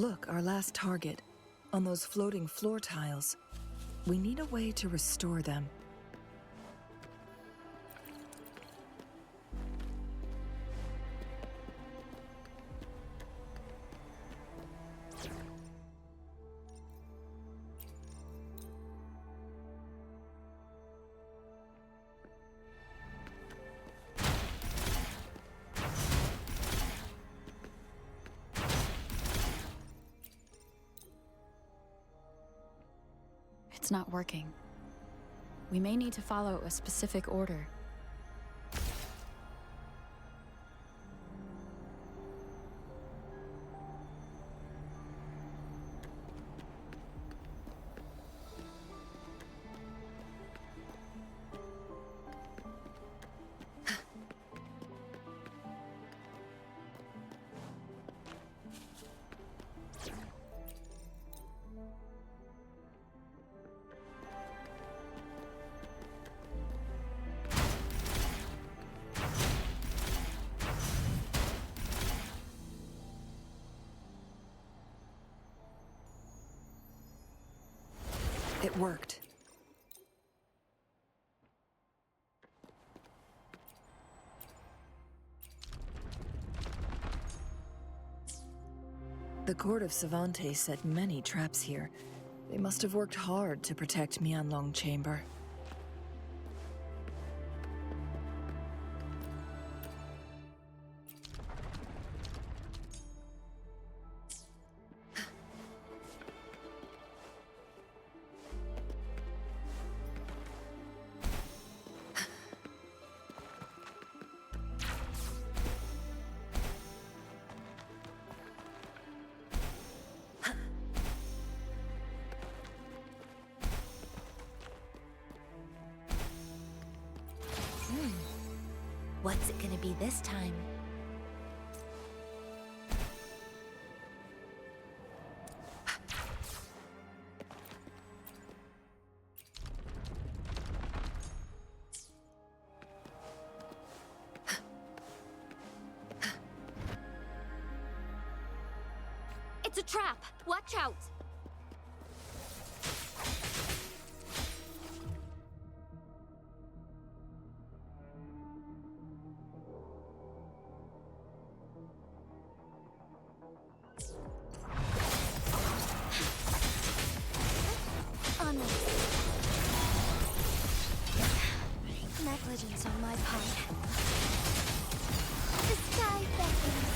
Look, our last target. On those floating floor tiles. We need a way to restore them. It's not working. We may need to follow a specific order. It worked. The court of Savantes set many traps here. They must have worked hard to protect Mianlong Chamber. What's it gonna be this time? It's a trap! Watch out! Negligence on my part. The sky beckons.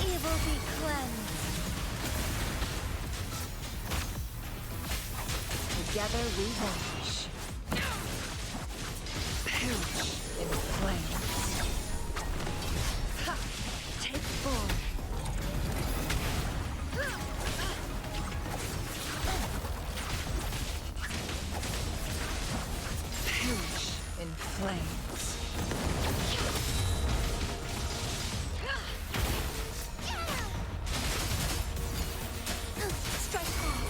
Evil be cleansed. Together we vanish. Perish in flames. Ha! Take form. In flames. Strike hard.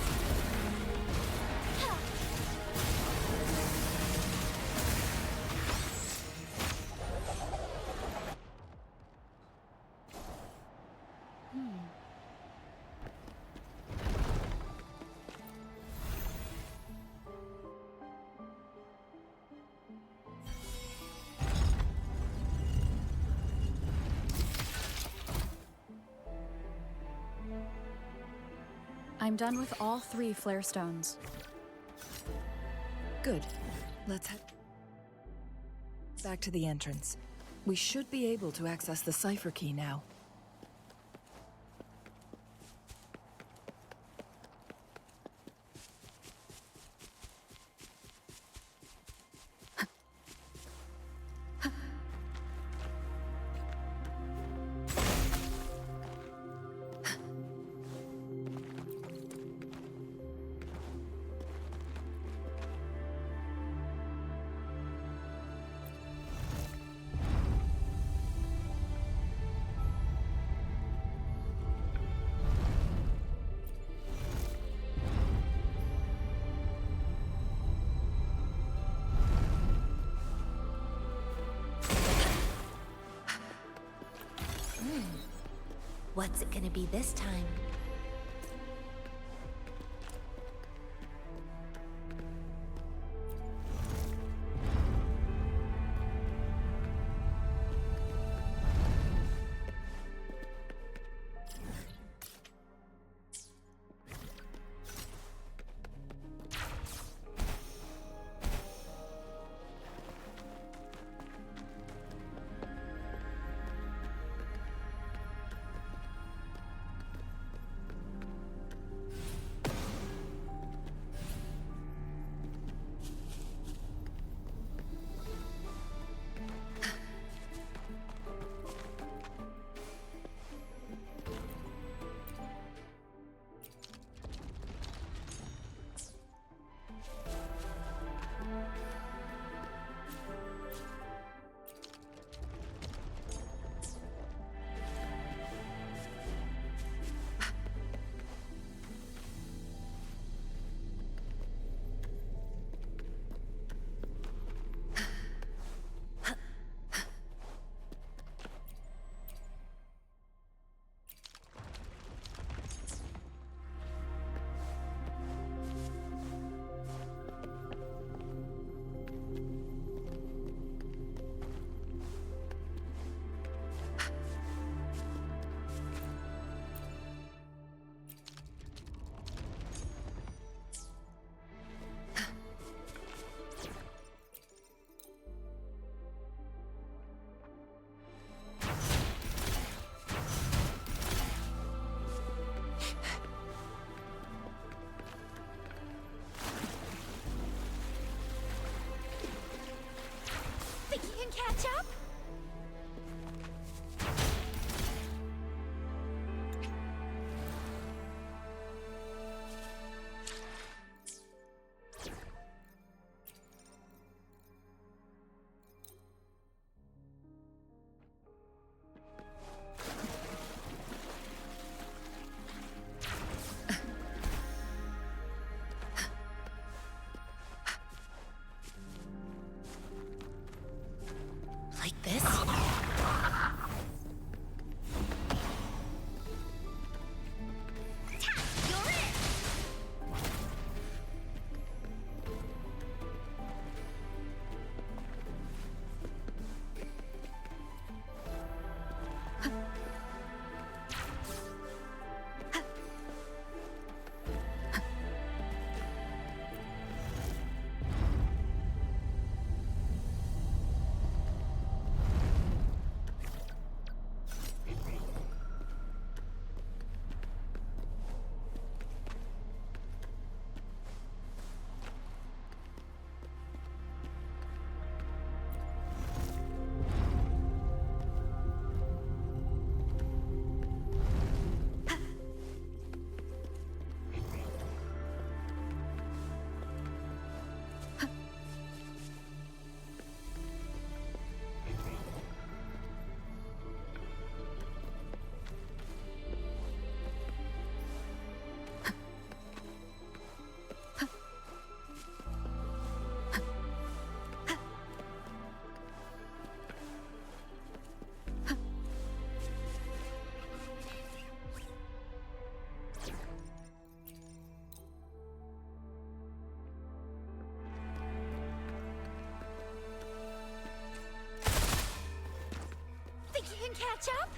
I'm done with all 3 flare stones. Good. Let's head back to the entrance. We should be able to access the cipher key now. What's it gonna be this time? Think you can catch up? Like this? You're it! Think you can catch up?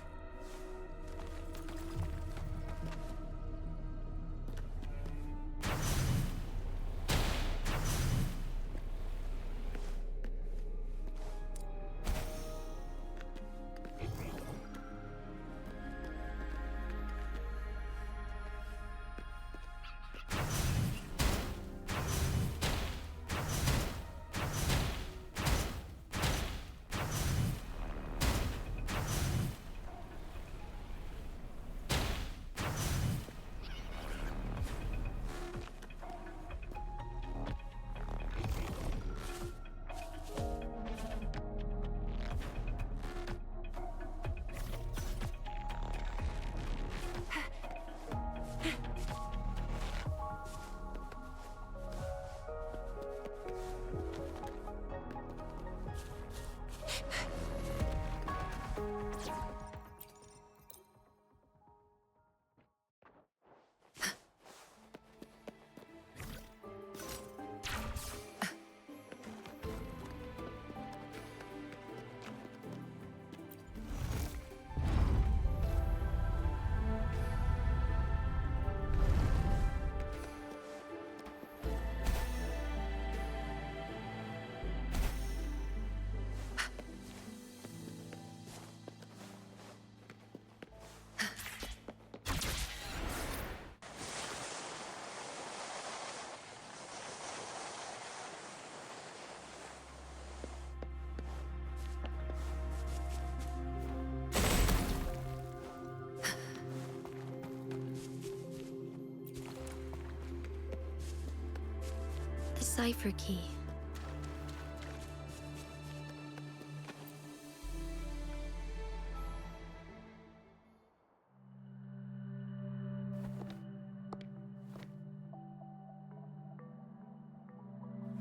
The cipher key.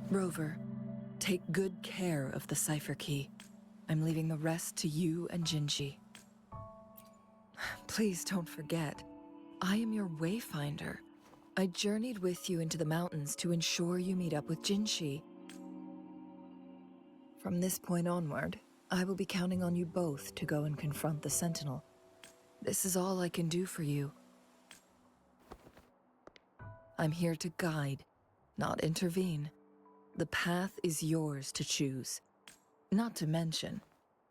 Rover, take good care of the cipher key. I'm leaving the rest to you and Jinji. Please don't forget, I am your wayfinder. I journeyed with you into the mountains to ensure you meet up with Jinshi. From this point onward, I will be counting on you both to go and confront the Sentinel. This is all I can do for you. I'm here to guide, not intervene. The path is yours to choose. Not to mention,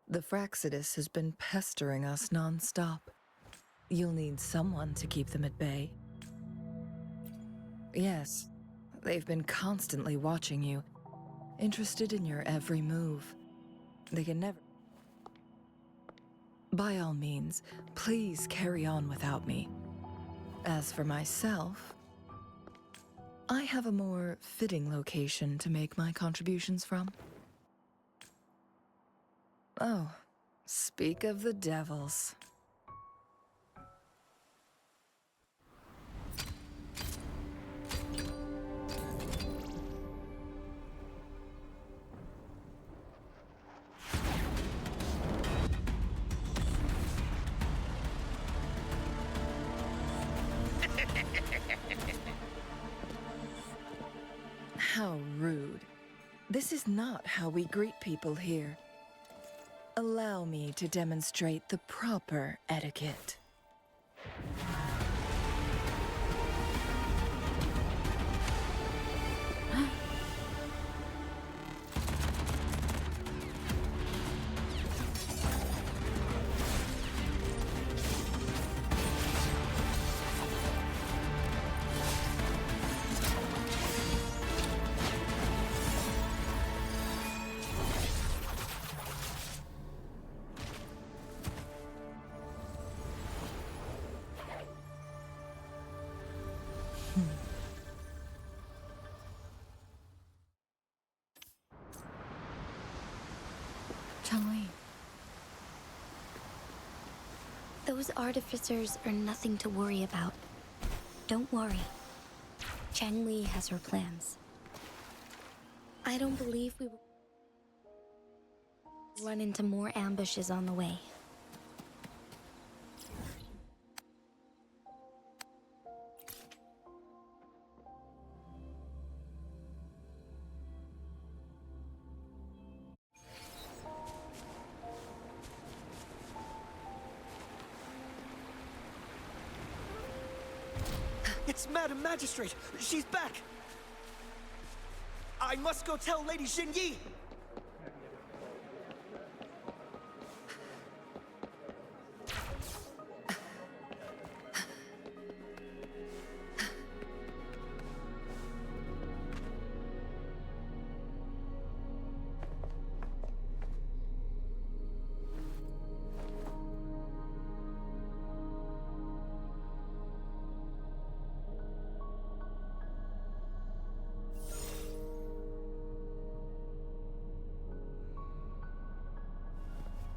the Fraxidus has been pestering us non-stop. You'll need someone to keep them at bay. Yes, they've been constantly watching you, interested in your every move. They can never... By all means, please carry on without me. As for myself, I have a more fitting location to make my contributions from. Oh, speak of the devils. How rude. This is not how we greet people here. Allow me to demonstrate the proper etiquette. Changli. Those artificers are nothing to worry about. Don't worry. Changli has her plans. I don't believe we will run into more ambushes on the way. It's Madam Magistrate! She's back! I must go tell Lady Xinyi!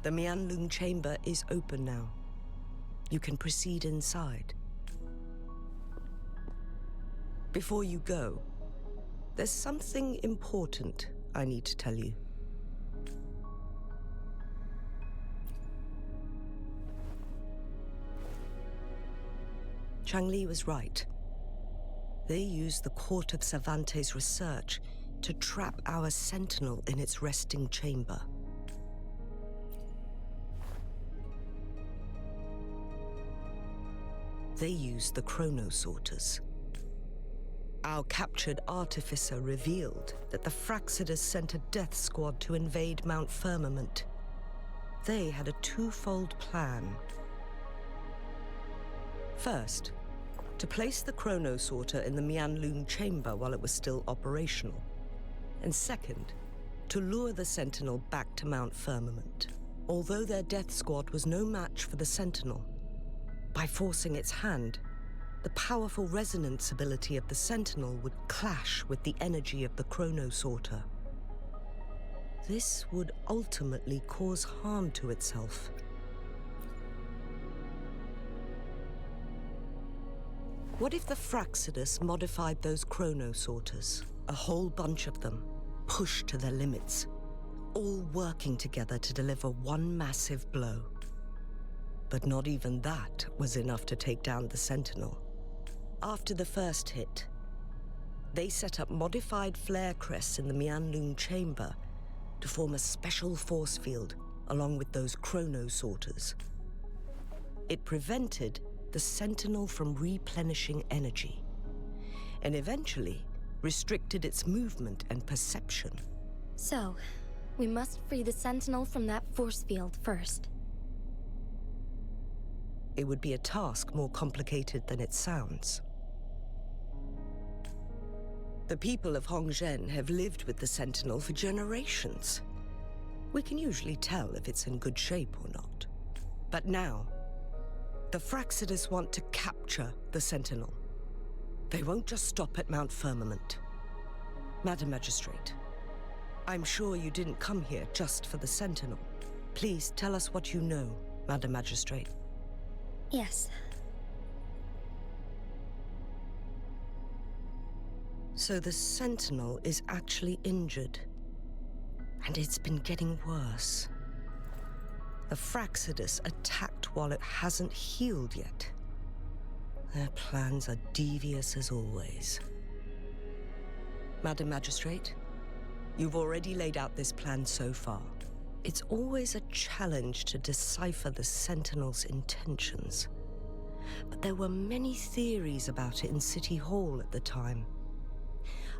The Mianlung chamber is open now. You can proceed inside. Before you go, there's something important I need to tell you. Changli was right. They used the Court of Cervantes' research to trap our Sentinel in its resting chamber. They used the chronosorters. Our captured artificer revealed that the Fraxidus sent a death squad to invade Mount Firmament. They had a twofold plan. First, to place the chronosorter in the Mianlung chamber while it was still operational. And second, to lure the Sentinel back to Mount Firmament. Although their death squad was no match for the Sentinel, by forcing its hand, the powerful resonance ability of the Sentinel would clash with the energy of the Chronosorter. This would ultimately cause harm to itself. What if the Fraccidus modified those Chronosorters? A whole bunch of them, pushed to their limits, all working together to deliver one massive blow. But not even that was enough to take down the Sentinel. After the first hit, they set up modified flare crests in the Mianlun chamber to form a special force field along with those Chronosorters. It prevented the Sentinel from replenishing energy, and eventually restricted its movement and perception. So, we must free the Sentinel from that force field first. It would be a task more complicated than it sounds. The people of Hongzhen have lived with the Sentinel for generations. We can usually tell if it's in good shape or not. But now, the Fraccidus want to capture the Sentinel. They won't just stop at Mount Firmament. Madam Magistrate, I'm sure you didn't come here just for the Sentinel. Please tell us what you know, Madam Magistrate. Yes. So the Sentinel is actually injured. And it's been getting worse. The Fraccidus attacked while it hasn't healed yet. Their plans are devious as always. Madam Magistrate, you've already laid out this plan so far. It's always a challenge to decipher the Sentinel's intentions. But there were many theories about it in City Hall at the time.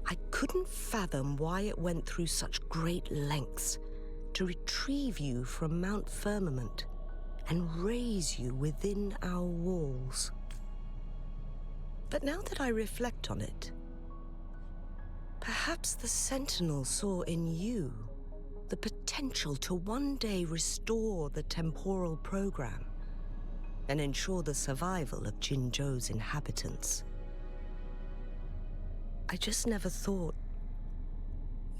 I couldn't fathom why it went through such great lengths to retrieve you from Mount Firmament and raise you within our walls. But now that I reflect on it, perhaps the Sentinel saw in you the potential to one day restore the temporal program and ensure the survival of Jinzhou's inhabitants. I just never thought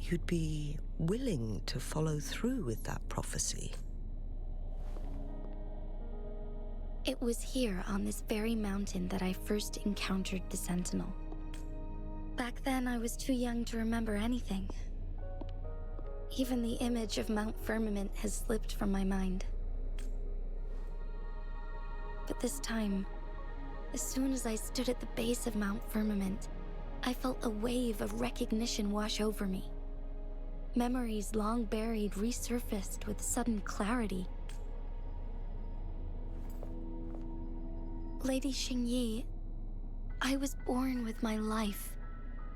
you'd be willing to follow through with that prophecy. It was here on this very mountain that I first encountered the Sentinel. Back then, I was too young to remember anything. Even the image of Mount Firmament has slipped from my mind. But this time, as soon as I stood at the base of Mount Firmament, I felt a wave of recognition wash over me. Memories long buried resurfaced with sudden clarity. Lady Xingyi, I was born with my life,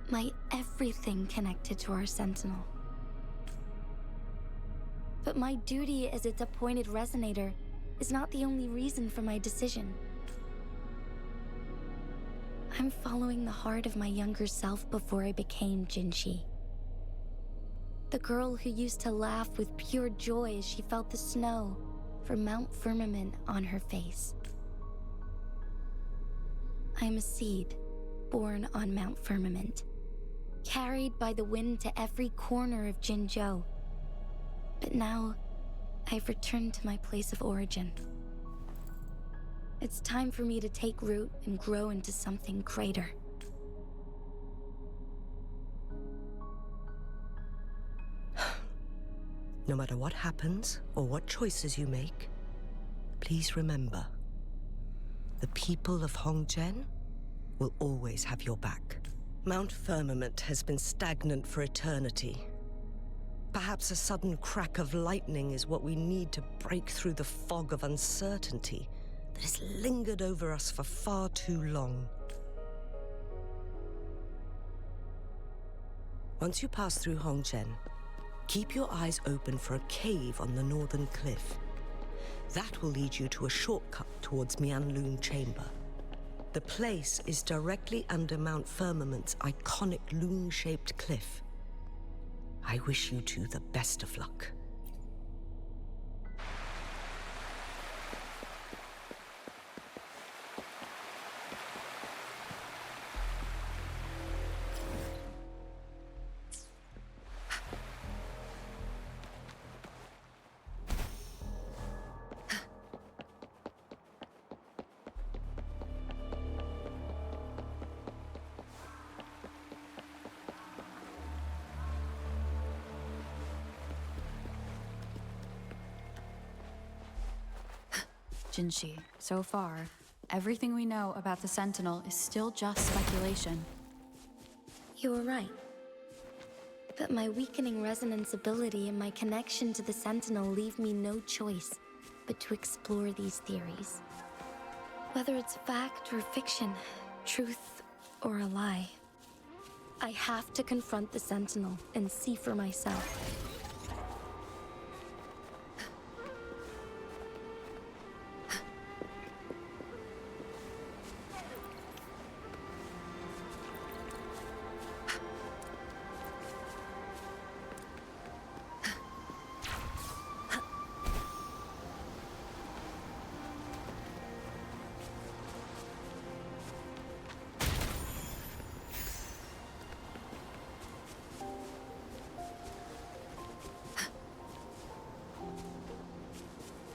my everything connected to our Sentinel. But my duty as its appointed resonator is not the only reason for my decision. I'm following the heart of my younger self before I became Jinxi. The girl who used to laugh with pure joy as she felt the snow from Mount Firmament on her face. I'm a seed born on Mount Firmament, carried by the wind to every corner of Jinzhou. But now, I've returned to my place of origin. It's time for me to take root and grow into something greater. No matter what happens or what choices you make, please remember, the people of Hongzhen will always have your back. Mount Firmament has been stagnant for eternity. Perhaps a sudden crack of lightning is what we need to break through the fog of uncertainty that has lingered over us for far too long. Once you pass through Hongzhen, keep your eyes open for a cave on the northern cliff. That will lead you to a shortcut towards Mianlun Chamber. The place is directly under Mount Firmament's iconic loon-shaped cliff. I wish you two the best of luck. Jinshi, so far, everything we know about the Sentinel is still just speculation. You were right. But my weakening resonance ability and my connection to the Sentinel leave me no choice but to explore these theories. Whether it's fact or fiction, truth or a lie, I have to confront the Sentinel and see for myself.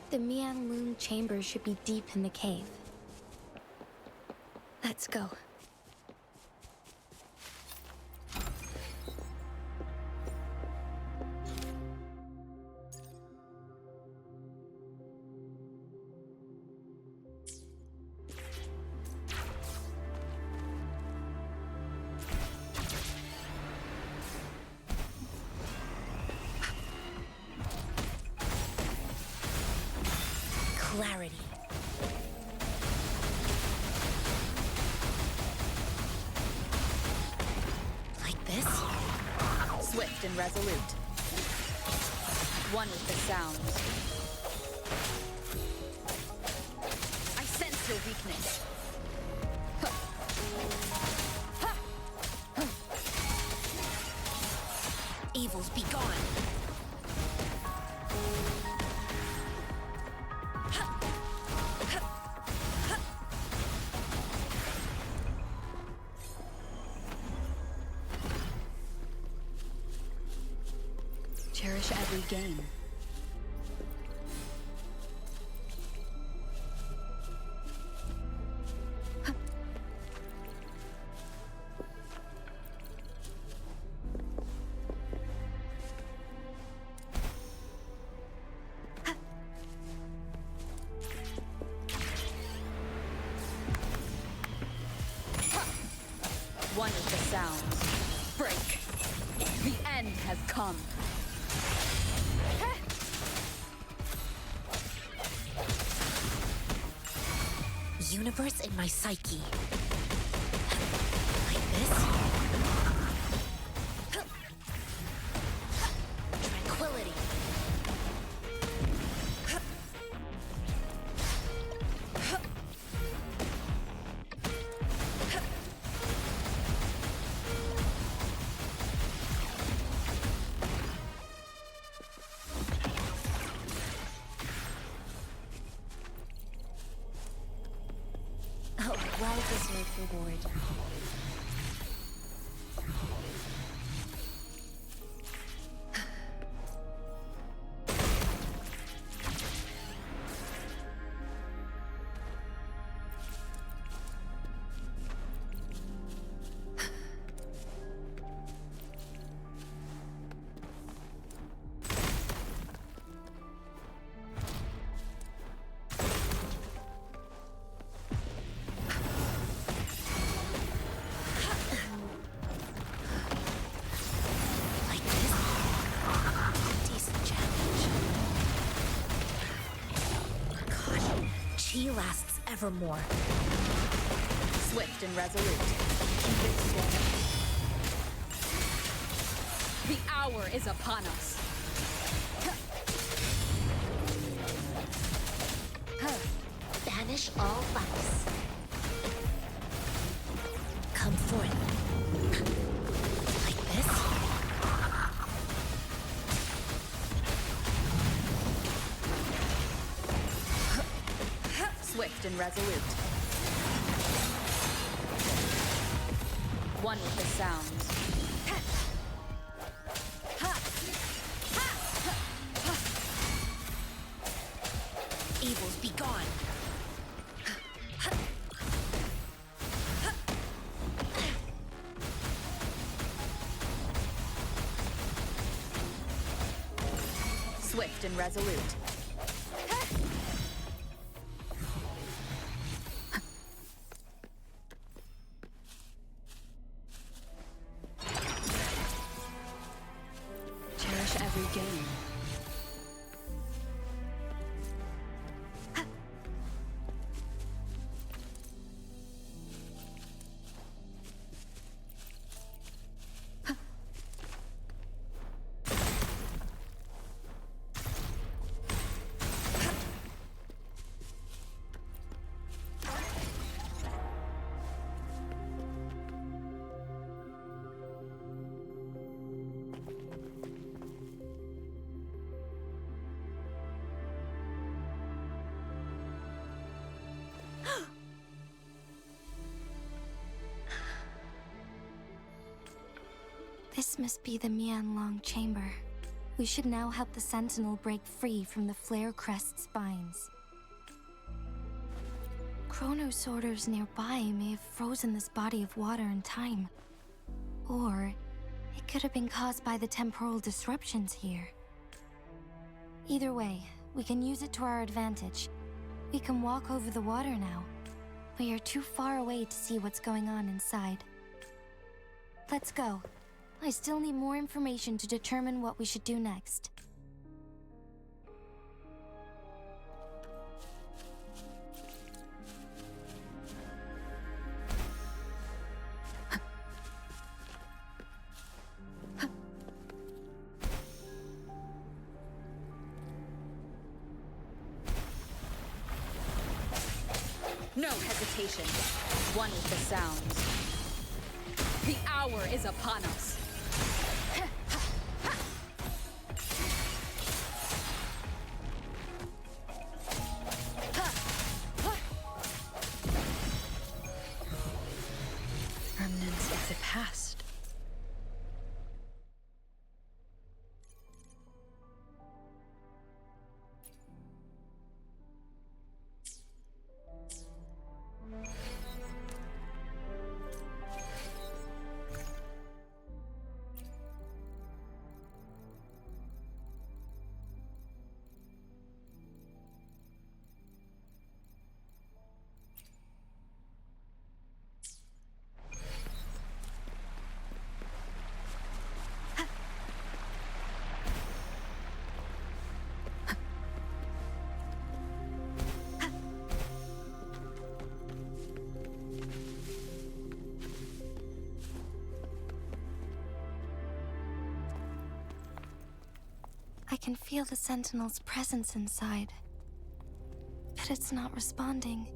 The Mianlun chamber should be deep in the cave. Let's go. Clarity. Like this? Swift and resolute. One with the sound. I sense your weakness. Evils be gone. Cherish every game. One with the sound. Break. The end has come. Universe in my psyche. Like this? Tranquility. Well-deserved reward. He lasts evermore. Swift and resolute. Keep it steady. The hour is upon us. Banish all vice. Come forth. Like this? Swift and resolute. One with the sound. Evils be gone. Swift and resolute. This must be the Mianlong chamber. We should now help the Sentinel break free from the Flare Crest's binds. Chronosorters nearby may have frozen this body of water in time. Or it could have been caused by the temporal disruptions here. Either way, we can use it to our advantage. We can walk over the water now. We are too far away to see what's going on inside. Let's go. I still need more information to determine what we should do next. No hesitation. One with the sounds. The hour is upon us. Remnants of the past. I can feel the Sentinel's presence inside, but it's not responding.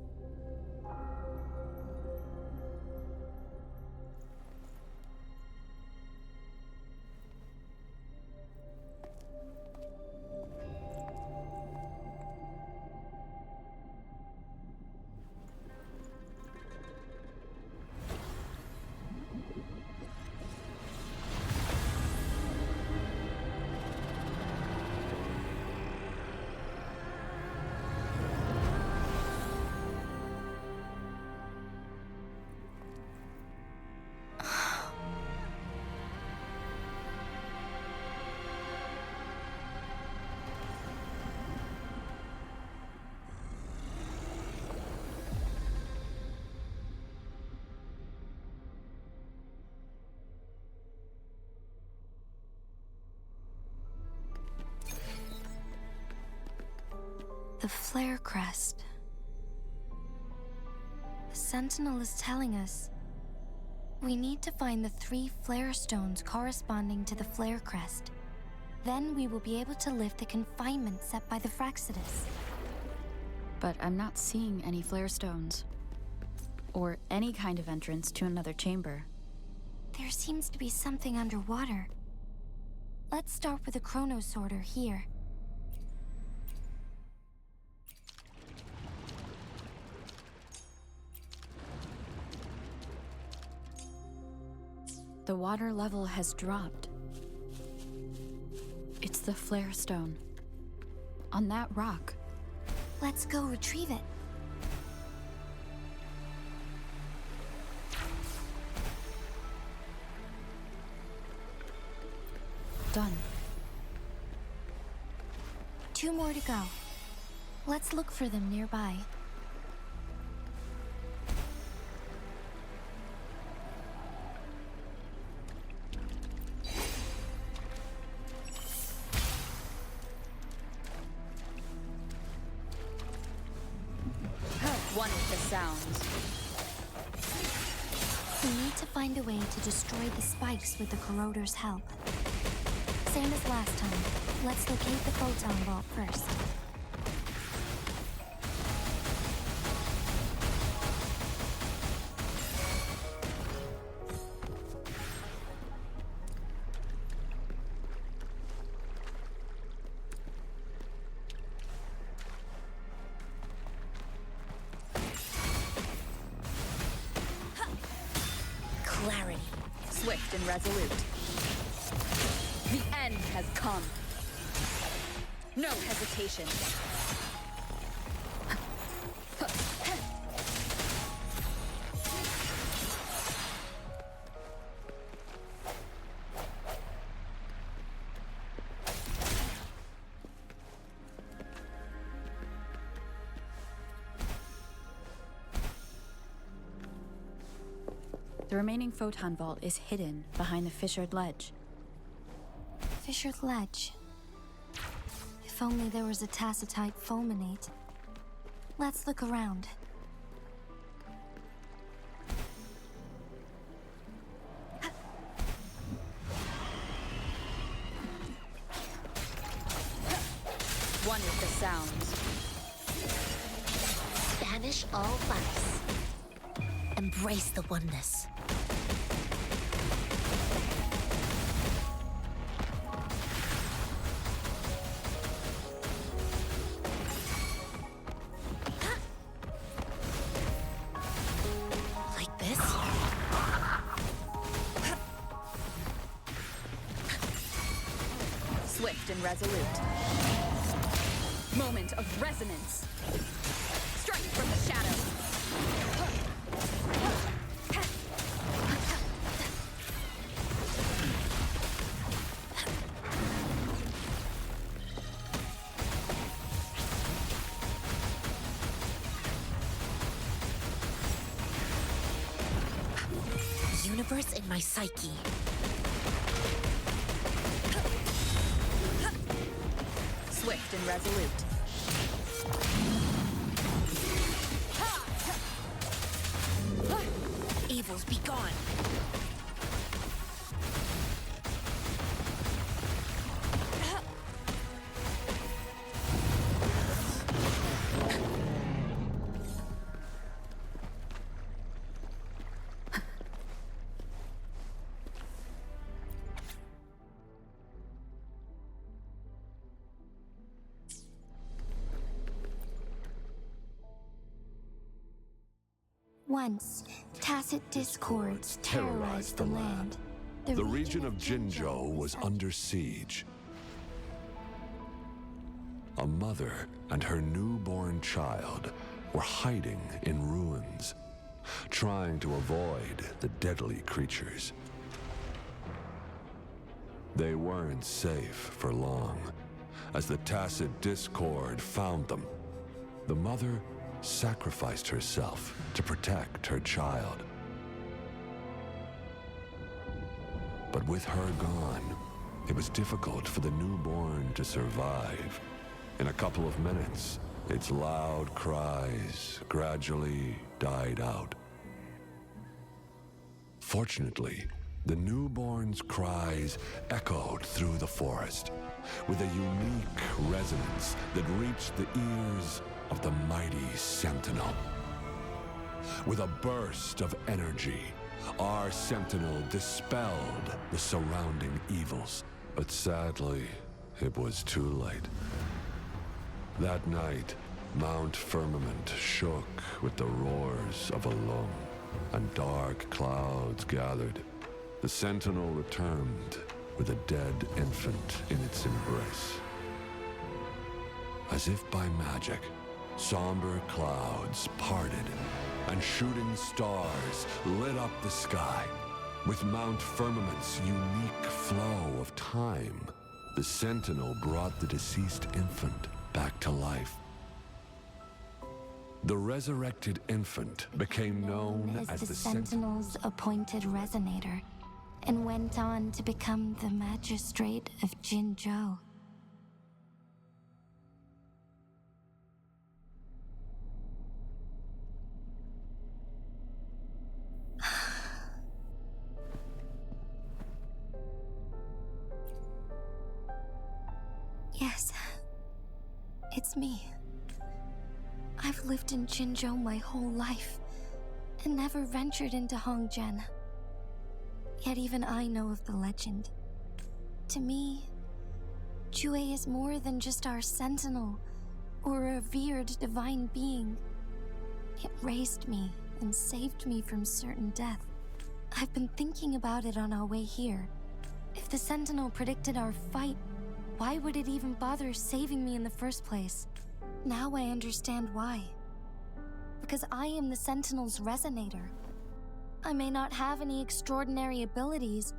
The Flare Crest. The Sentinel is telling us we need to find the 3 flare stones corresponding to the Flare Crest. Then we will be able to lift the confinement set by the Fraxidus. But I'm not seeing any flare stones. Or any kind of entrance to another chamber. There seems to be something underwater. Let's start with a chronosorter here. The water level has dropped. It's the flare stone. On that rock. Let's go retrieve it. Done. 2 more to go. Let's look for them nearby. One with the sounds. We need to find a way to destroy the spikes with the corroder's help. Same as last time. Let's locate the photon vault first. Clarity. Swift and resolute. The end has come. No hesitation. The remaining photon vault is hidden behind the fissured ledge. Fissured ledge. If only there was a tacitite fulminate. Let's look around. One is the sounds. Banish all vice. Embrace the oneness. Like this? Swift and resolute. Moment of resonance. Strike from the shadows. Universe in my psyche. Swift and resolute. Evils be gone. Once, tacit discords terrorized the land. The region of Jinzhou was under siege. A mother and her newborn child were hiding in ruins, trying to avoid the deadly creatures. They weren't safe for long, as the tacit discord found them. The mother sacrificed herself to protect her child. But with her gone, it was difficult for the newborn to survive. In a couple of minutes, its loud cries gradually died out. Fortunately, the newborn's cries echoed through the forest with a unique resonance that reached the ears of the mighty Sentinel. With a burst of energy, our Sentinel dispelled the surrounding evils. But sadly, it was too late. That night, Mount Firmament shook with the roars of a lung, and dark clouds gathered. The Sentinel returned with a dead infant in its embrace. As if by magic, somber clouds parted, and shooting stars lit up the sky. With Mount Firmament's unique flow of time, the Sentinel brought the deceased infant back to life. The resurrected infant became known as the Sentinel's appointed resonator, and went on to become the magistrate of Jinzhou. Yes, it's me. I've lived in Jinzhou my whole life, and never ventured into Hongjian. Yet even I know of the legend. To me, Jue is more than just our sentinel, or a revered divine being. It raised me and saved me from certain death. I've been thinking about it on our way here. If the Sentinel predicted our fight, why would it even bother saving me in the first place? Now I understand why. Because I am the Sentinel's resonator. I may not have any extraordinary abilities,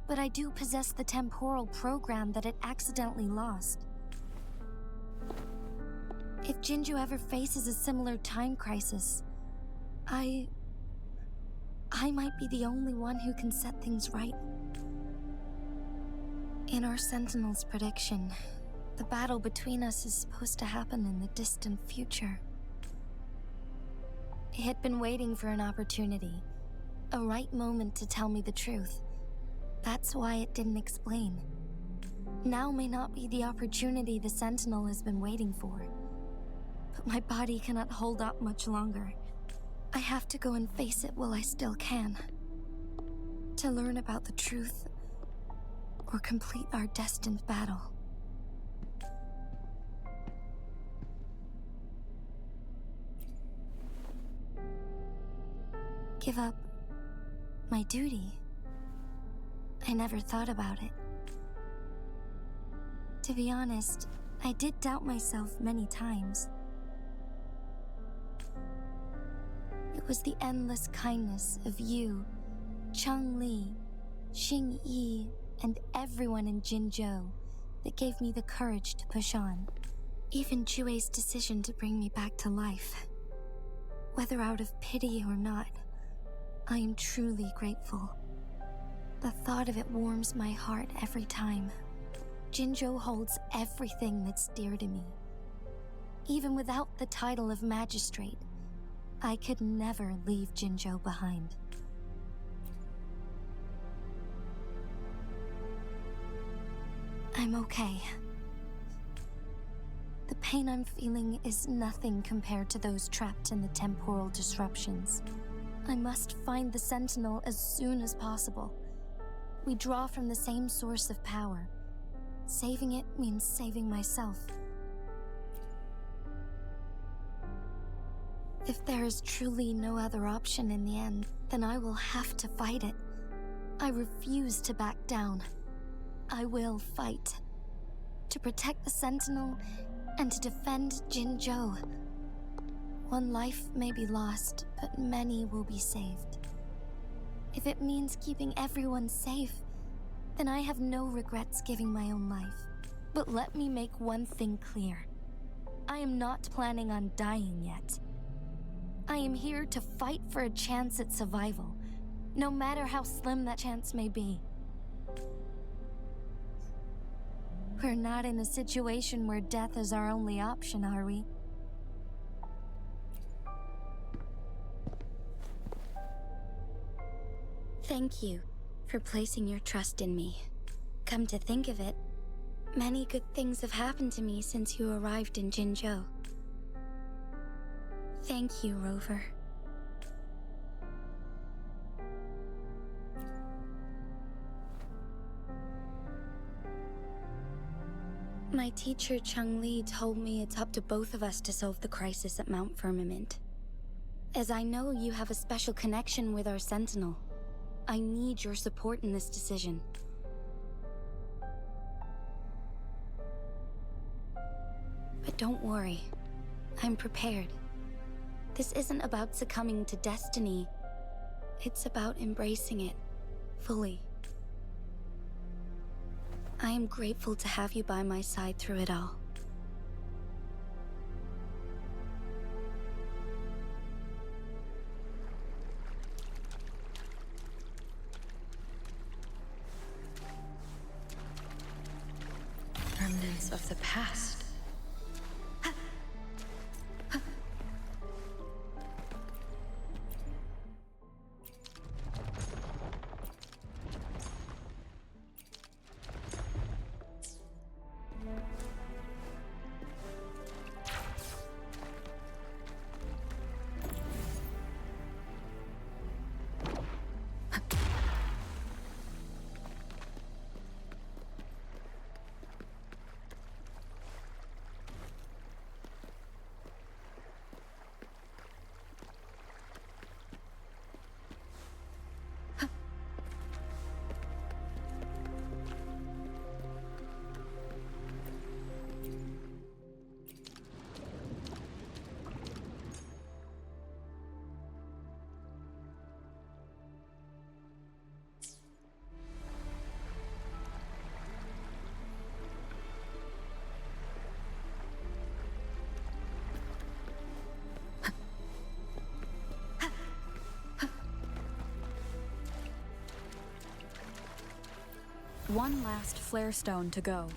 but I do possess the temporal program that it accidentally lost. If Jinju ever faces a similar time crisis, I might be the only one who can set things right. In our Sentinel's prediction, the battle between us is supposed to happen in the distant future. It had been waiting for an opportunity, a right moment to tell me the truth. That's why it didn't explain. Now may not be the opportunity the Sentinel has been waiting for. But my body cannot hold up much longer. I have to go and face it while I still can. To learn about the truth, or complete our destined battle. Give up my duty? I never thought about it. To be honest, I did doubt myself many times. It was the endless kindness of you, Cheng Li, Xing Yi, and everyone in Jinzhou that gave me the courage to push on. Even Jue's decision to bring me back to life. Whether out of pity or not, I am truly grateful. The thought of it warms my heart every time. Jinzhou holds everything that's dear to me. Even without the title of magistrate, I could never leave Jinzhou behind. I'm okay. The pain I'm feeling is nothing compared to those trapped in the temporal disruptions. I must find the Sentinel as soon as possible. We draw from the same source of power. Saving it means saving myself. If there is truly no other option in the end, then I will have to fight it. I refuse to back down. I will fight. To protect the Sentinel and to defend Jinzhou. One life may be lost, but many will be saved. If it means keeping everyone safe, then I have no regrets giving my own life. But let me make one thing clear. I am not planning on dying yet. I am here to fight for a chance at survival, no matter how slim that chance may be. We're not in a situation where death is our only option, are we? Thank you for placing your trust in me. Come to think of it, many good things have happened to me since you arrived in Jinzhou. Thank you, Rover. My teacher, Cheng Li, told me it's up to both of us to solve the crisis at Mount Firmament. As I know you have a special connection with our Sentinel, I need your support in this decision. But don't worry, I'm prepared. This isn't about succumbing to destiny. It's about embracing it fully. I am grateful to have you by my side through it all. Remnants of the past. One last flare stone to go.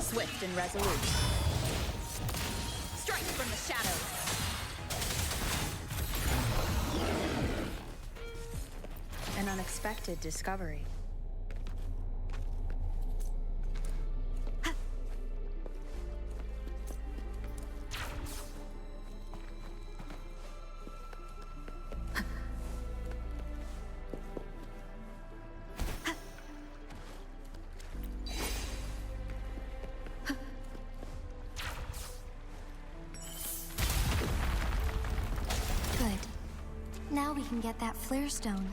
Swift and resolute. Strike from the shadows. An unexpected discovery. Good. Now we can get that flare stone.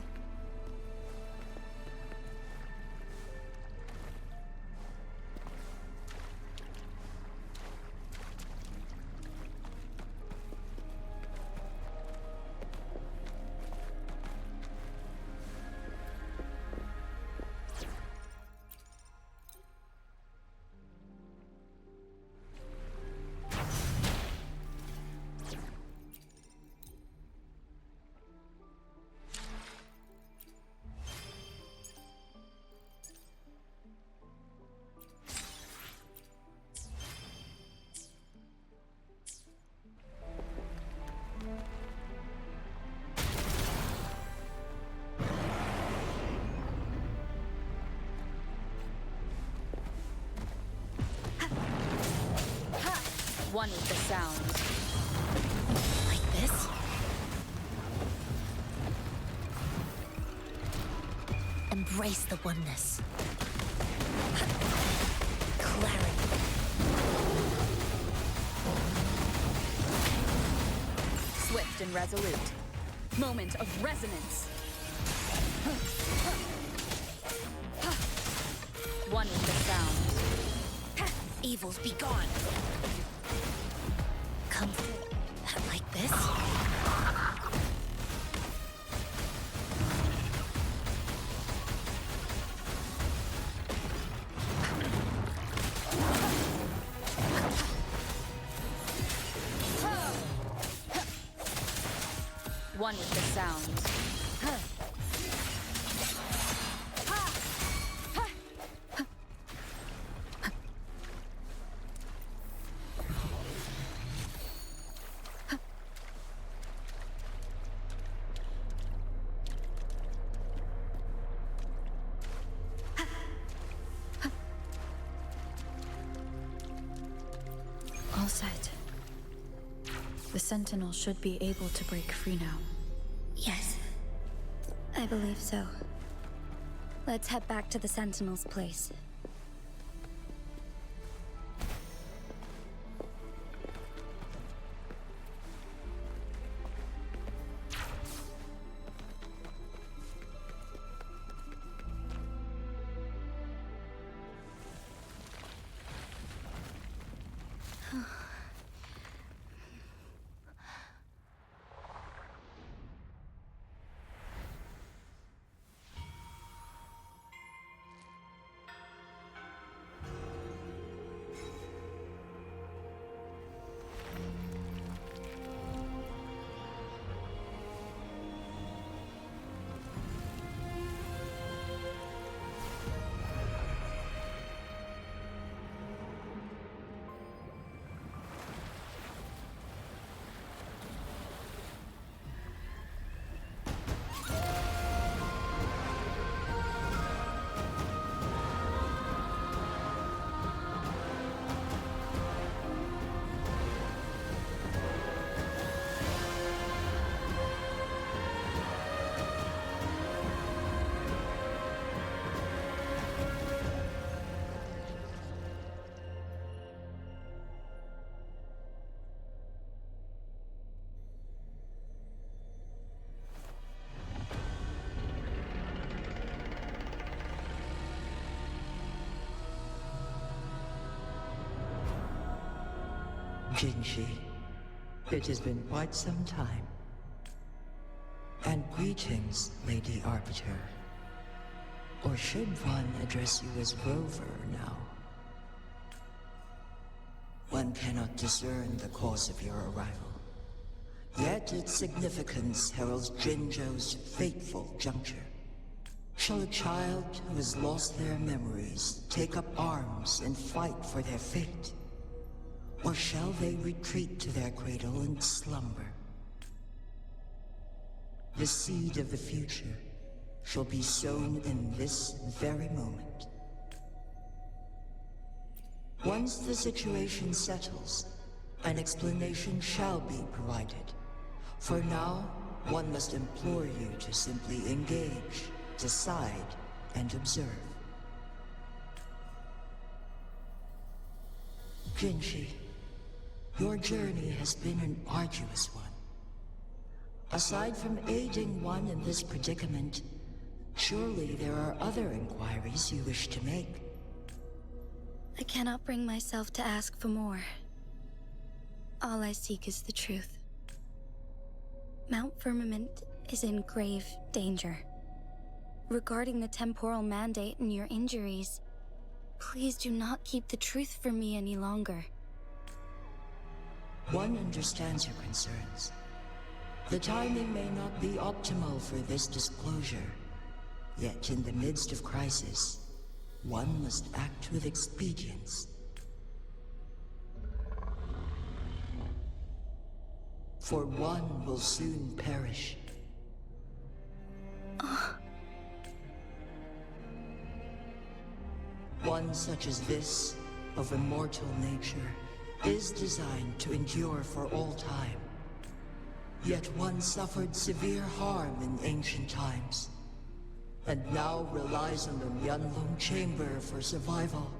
One with the sound. Like this? Embrace the oneness. Clarity. Swift and resolute. Moment of resonance. One with the sound. Evils be gone. Comfort. Like this? One with the sound. All set. The Sentinel should be able to break free now. Yes. I believe so. Let's head back to the Sentinel's place. Jinshi, it has been quite some time. And greetings, Lady Arbiter. Or should one address you as Rover now? One cannot discern the cause of your arrival. Yet its significance heralds Jinzhou's fateful juncture. Shall a child who has lost their memories take up arms and fight for their fate? Or shall they retreat to their cradle and slumber? The seed of the future shall be sown in this very moment. Once the situation settles, an explanation shall be provided. For now, one must implore you to simply engage, decide, and observe. Jinshi, your journey has been an arduous one. Aside from aiding one in this predicament, surely there are other inquiries you wish to make. I cannot bring myself to ask for more. All I seek is the truth. Mount Firmament is in grave danger. Regarding the temporal mandate and your injuries, please do not keep the truth from me any longer. One understands your concerns. The timing may not be optimal for this disclosure. Yet in the midst of crisis, one must act with expedience. For one will soon perish. One such as this, of immortal nature, is designed to endure for all time. Yet one suffered severe harm in ancient times, and now relies on the Mianlong Chamber for survival.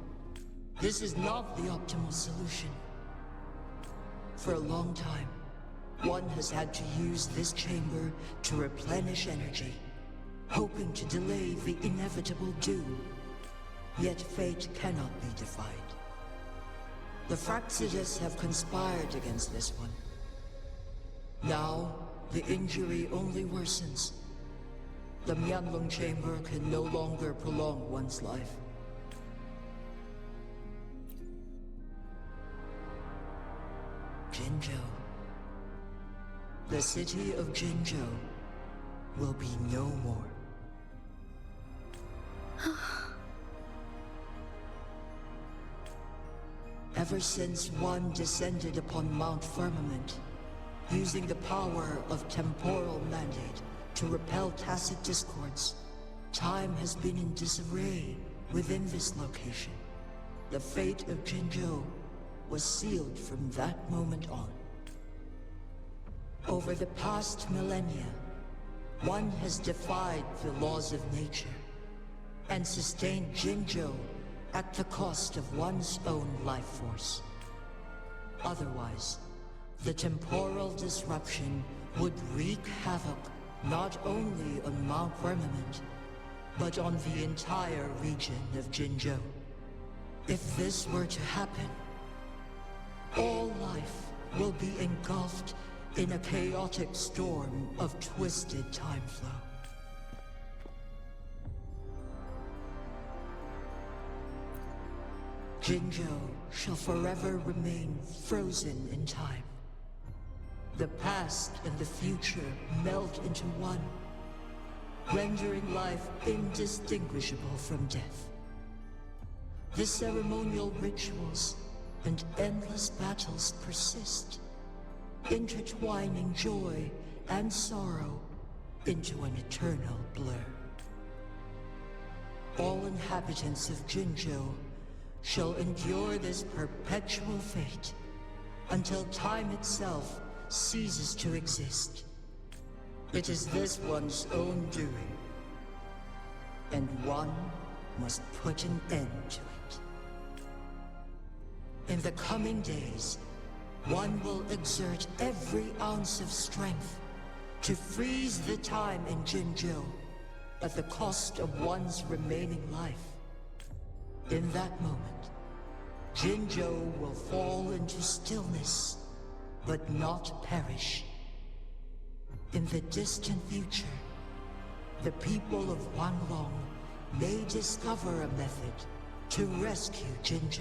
This is not the optimal solution. For a long time, one has had to use this chamber to replenish energy, hoping to delay the inevitable doom. Yet fate cannot be defied. The Fraxidus have conspired against this one. Now, the injury only worsens. The Mianlong Chamber can no longer prolong one's life. Jinzhou. The city of Jinzhou will be no more. Ever since one descended upon Mount Firmament, using the power of temporal mandate to repel tacit discords, time has been in disarray within this location. The fate of Jinzhou was sealed from that moment on. Over the past millennia, one has defied the laws of nature and sustained Jinzhou at the cost of one's own life force. Otherwise, the temporal disruption would wreak havoc not only on Mount Firmament, but on the entire region of Jinzhou. If this were to happen, all life will be engulfed in a chaotic storm of twisted time flow. Jinzhou shall forever remain frozen in time. The past and the future melt into one, rendering life indistinguishable from death. The ceremonial rituals and endless battles persist, intertwining joy and sorrow into an eternal blur. All inhabitants of Jinzhou shall endure this perpetual fate until time itself ceases to exist. It is this one's own doing, and one must put an end to it. In the coming days, one will exert every ounce of strength to freeze the time in Jinzhou at the cost of one's remaining life. In that moment, Jinzhou will fall into stillness, but not perish. In the distant future, the people of Wanlong may discover a method to rescue Jinzhou.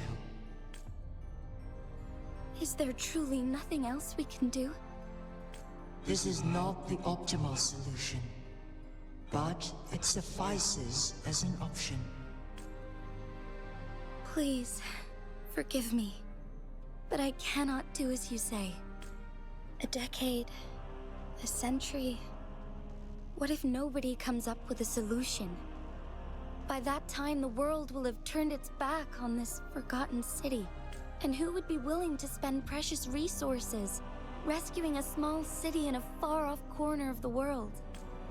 Is there truly nothing else we can do? This is not the optimal solution, but it suffices as an option. Please, forgive me, but I cannot do as you say. A decade, a century. What if nobody comes up with a solution? By that time, the world will have turned its back on this forgotten city. And who would be willing to spend precious resources rescuing a small city in a far-off corner of the world?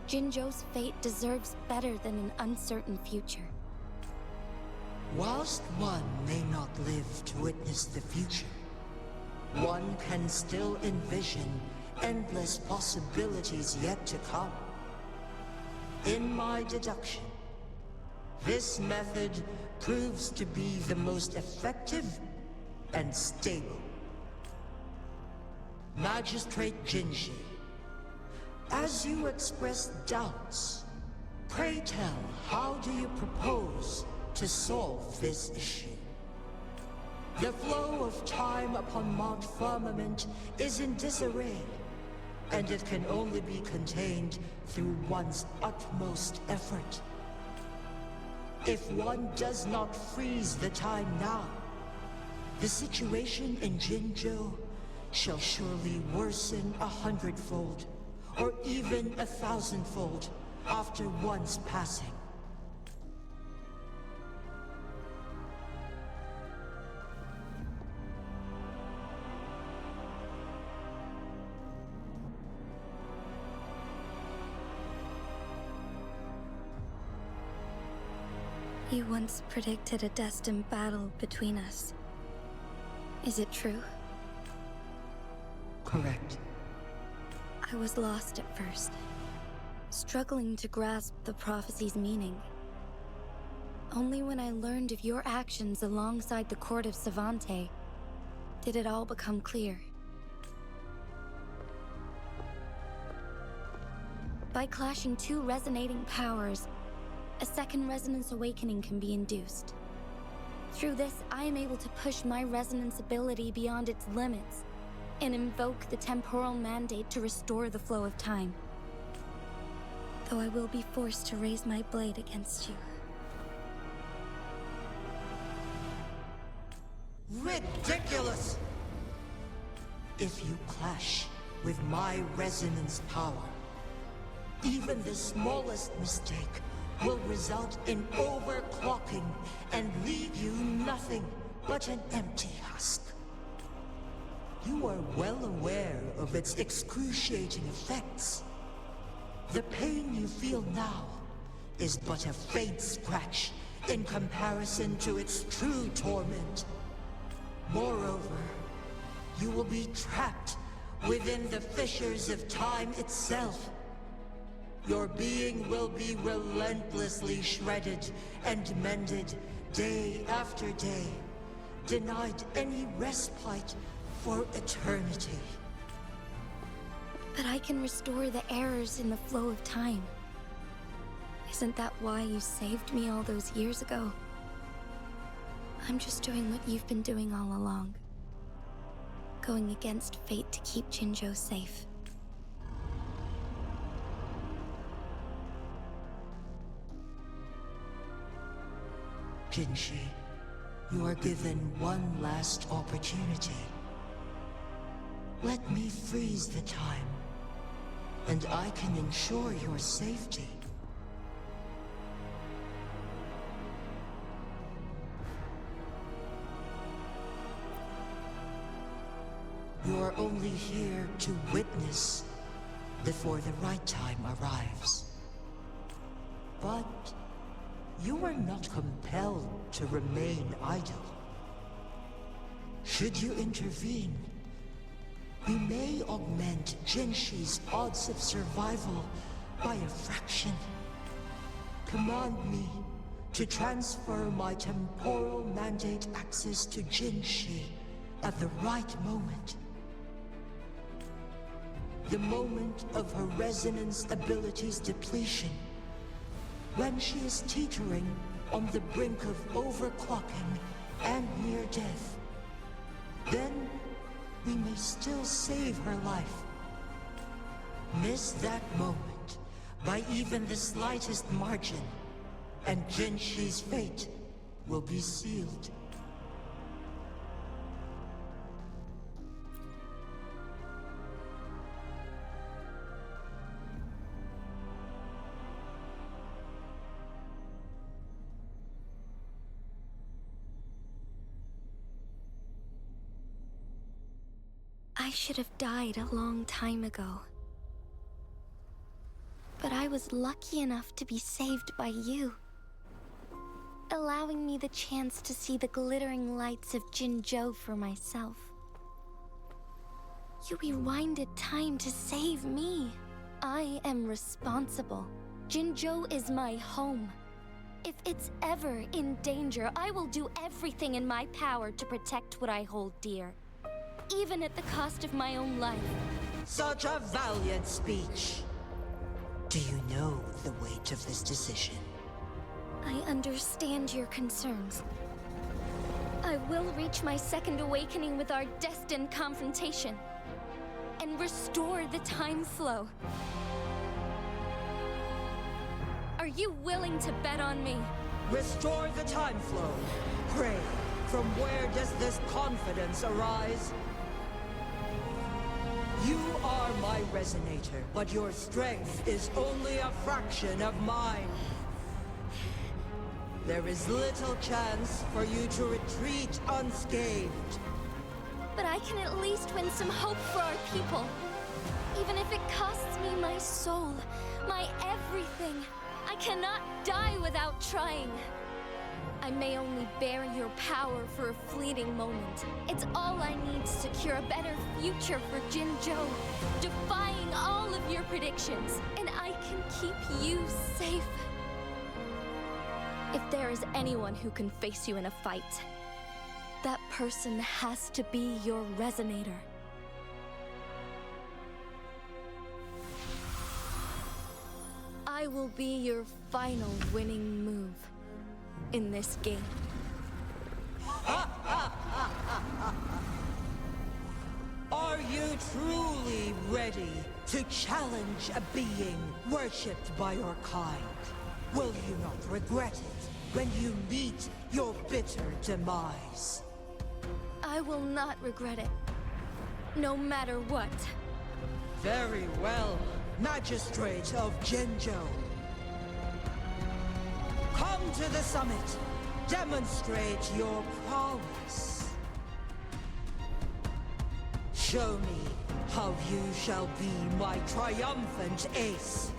Jinzhou's fate deserves better than an uncertain future. Whilst one may not live to witness the future, one can still envision endless possibilities yet to come. In my deduction, this method proves to be the most effective and stable. Magistrate Jinji, as you express doubts, pray tell, how do you propose to solve this issue? The flow of time upon Mount Firmament is in disarray, and it can only be contained through one's utmost effort. If one does not freeze the time now, the situation in Jinzhou shall surely worsen 100-fold, or even 1,000-fold, after one's passing. You once predicted a destined battle between us. Is it true? Correct. I was lost at first, struggling to grasp the prophecy's meaning. Only when I learned of your actions alongside the court of Savante did it all become clear. By clashing two resonating powers, a second resonance awakening can be induced. Through this, I am able to push my resonance ability beyond its limits and invoke the temporal mandate to restore the flow of time. Though I will be forced to raise my blade against you. Ridiculous! If you clash with my resonance power, even the smallest mistake will result in overclocking and leave you nothing but an empty husk. You are well aware of its excruciating effects. The pain you feel now is but a faint scratch in comparison to its true torment. Moreover, you will be trapped within the fissures of time itself. Your being will be relentlessly shredded and mended day after day, denied any respite for eternity. But I can restore the errors in the flow of time. Isn't that why you saved me all those years ago? I'm just doing what you've been doing all along. Going against fate to keep Jinzhou safe. Jinshi, you are given one last opportunity. Let me freeze the time, and I can ensure your safety. You are only here to witness before the right time arrives. But you are not compelled to remain idle. Should you intervene, we may augment Jinshi's odds of survival by a fraction. Command me to transfer my temporal mandate access to Jinshi at the right moment. The moment of her resonance ability's depletion, when she is teetering on the brink of overclocking and near death. Then we may still save her life. Miss that moment by even the slightest margin, and Jinshi's fate will be sealed. I should have died a long time ago. But I was lucky enough to be saved by you, allowing me the chance to see the glittering lights of Jinzhou for myself. You rewinded time to save me. I am responsible. Jinzhou is my home. If it's ever in danger, I will do everything in my power to protect what I hold dear, even at the cost of my own life. Such a valiant speech. Do you know the weight of this decision? I understand your concerns. I will reach my second awakening with our destined confrontation and restore the time flow. Are you willing to bet on me? Restore the time flow. Pray, from where does this confidence arise? You are my resonator, but your strength is only a fraction of mine. There is little chance for you to retreat unscathed. But I can at least win some hope for our people. Even if it costs me my soul, my everything. I cannot die without trying. I may only bear your power for a fleeting moment. It's all I need to secure a better future for Jinzhou, defying all of your predictions, and I can keep you safe. If there is anyone who can face you in a fight, that person has to be your resonator. I will be your final winning move in this game. Are you truly ready to challenge a being worshipped by your kind? Will you not regret it when you meet your bitter demise? I will not regret it, no matter what. Very well, Magistrate of Jinzhou. Come to the summit. Demonstrate your prowess. Show me how you shall be my triumphant ace.